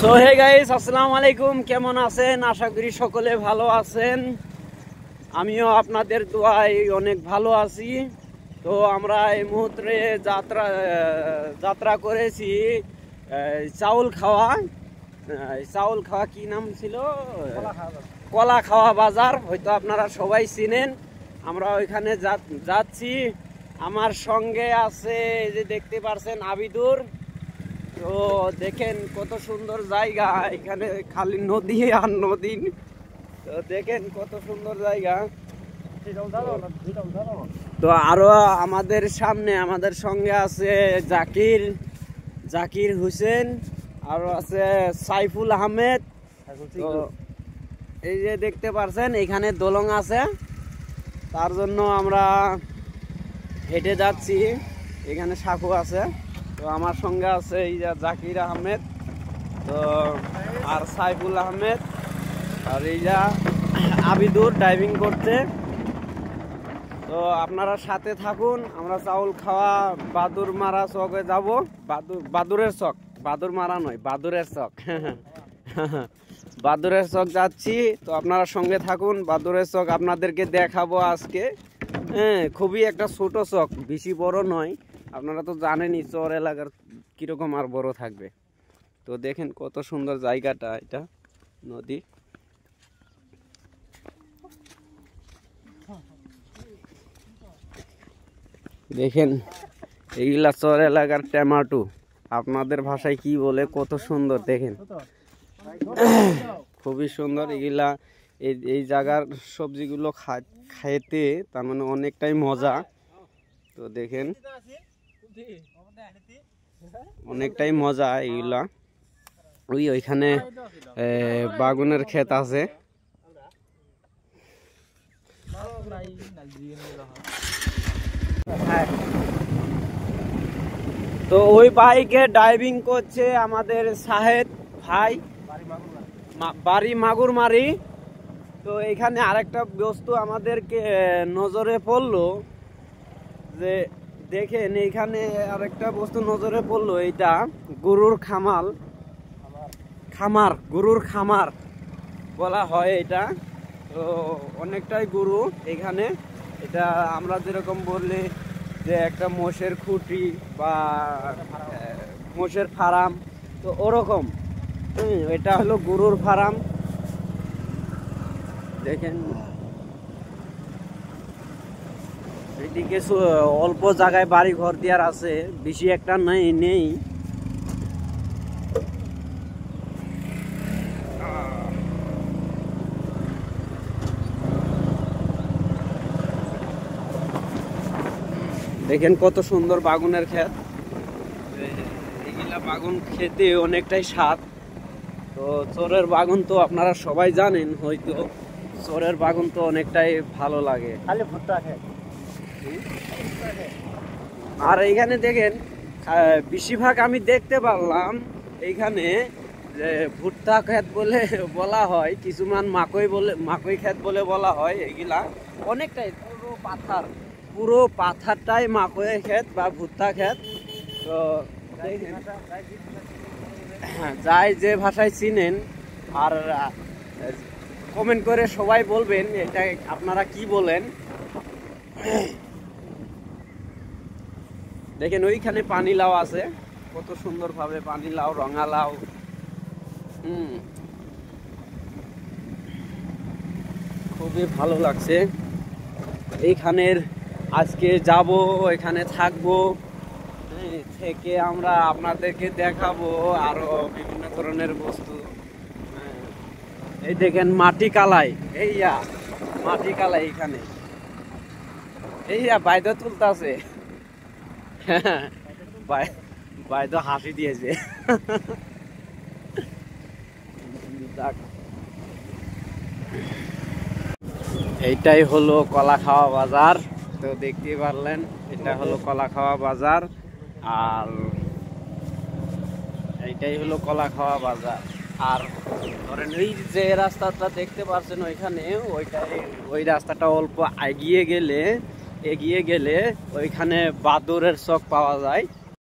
So hey guys, আসসালামু আলাইকুম। কেমন আছেন? আশা করি সকলে ভালো আছেন। আমিও আপনাদের দোয়ায় অনেক ভালো আছি। তো আমরা এই মুহূর্তে যাত্রা করেছি চাউল খাওয়া। চাউল খাওয়া কি নাম ছিল? কলা খাওয়া বাজার। হয়তো আপনারা সবাই চিনেন। আমরা ওইখানে যাচ্ছি। আমার সঙ্গে আছে, এই যে দেখতে পারছেন, আবিদুর। তো দেখেন কত সুন্দর জায়গা, এখানে খালি নদী আর নদী। তো দেখেন কত সুন্দর জায়গা। তো আরো আমাদের সামনে আমাদের সঙ্গে আছে জাকির হোসেন, আরো আছে সাইফুল আহমেদ। তো এই যে দেখতে পারছেন এখানে দোলং আছে, তার জন্য আমরা হেঁটে যাচ্ছি। এখানে সাঁকো আছে। তো আমার সঙ্গে আছে এই যে জাকির আহমেদ, তো আর সাইফুল আহমেদ, আর এই যা আবিদুর ড্রাইভিং করছে। তো আপনারা সাথে থাকুন। আমরা চাউল খাওয়া বাদুর মারা চকে যাব। বাদুরের চক, বাদুর মারা নয়, বাদুরের চক। বাদুরের চক যাচ্ছি। তো আপনারা সঙ্গে থাকুন। বাদুরের চক আপনাদেরকে দেখাবো আজকে। হ্যাঁ, খুবই একটা ছোট চক, বেশি বড় নয়। আপনারা তো জানেনই চর এলাকার কিরকম আর বড় থাকবে। তো দেখেন কত সুন্দর জায়গাটা, এটা নদী। দেখেন এইগুলা চর এলাকার টমেটো, আপনাদের ভাষায় কি বলে, কত সুন্দর দেখেন, খুবই সুন্দর। এগুলা এই জায়গার সবজিগুলো খাইতে তার মানে অনেকটাই মজা। তো দেখেন অনেকটাই মজা এইগুলা। ওইখানে বাগুনের ক্ষেত আছে। তো ওই বাইকে ড্রাইভিং করছে আমাদের সাহেদ ভাই, বাড়ি মাগুরমারি। তো এখানে আরেকটা বস্তু আমাদেরকে নজরে পড়লো, যে দেখেন এইখানে আরেকটা বস্তু নজরে পড়লো, এইটা গরুর গরুর খামার বলা হয় এটা। তো অনেকটাই গরু এখানে। এটা আমরা যেরকম বললে যে একটা মোষের খুঁটি বা মোষের ফার্ম, তো ওরকম এটা হলো গরুর ফার্ম। দেখেন এদিকে অল্প জায়গায় বাড়ি ঘর দেওয়ার আছে, বেশি একটা নেই। দেখেন কত সুন্দর বাগুনের ক্ষেত। এগুলা বাগুন খেতে অনেকটাই স্বাদ। তো চোরের বাগুন তো আপনারা সবাই জানেন হয়তো, চোরের বাগুন তো অনেকটাই ভালো লাগে। আর এইখানে দেখেন বেশিরভাগ আমি দেখতে পারলাম এইখানে যে ভুট্টা ক্ষেত বলে বলা হয়, কিছুমান মাকই ক্ষেত বলে বলা হয়। এগুলা অনেকটাই পুরো পাথারটাই মাকই ক্ষেত বা ভুট্টা ক্ষেত। তো যাই যে ভাষায় চিনেন, আর কমেন্ট করে সবাই বলবেন এটা আপনারা কি বলেন। দেখেন ওইখানে পানি লাউ আছে, কত সুন্দর ভাবে পানি লাউ, রঙা লাউ। খুবই ভালো লাগছে। এইখানের আজকে যাব, এখানে থাকবো, থেকে আমরা আপনাদেরকে দেখাবো আরো বিভিন্ন ধরনের বস্তু। এই দেখেন মাটি কালাই, মাটি কালাই এখানে বাইদ তুলতাছে। বাইদ হাসি দিয়েছে। এইটাই হলো কলা খাওয়া বাজার। তো দেখতে পারলেন এটা হলো কলা খাওয়া বাজার, আর এইটাই হলো কলা খাওয়া বাজার। আর ধরেন ওই যে রাস্তাটা দেখতে পাচ্ছেন ওইখানে, ওই রাস্তাটা অল্প এগিয়ে গেলে ওইখানে বাদুরের চক পাওয়া যায়।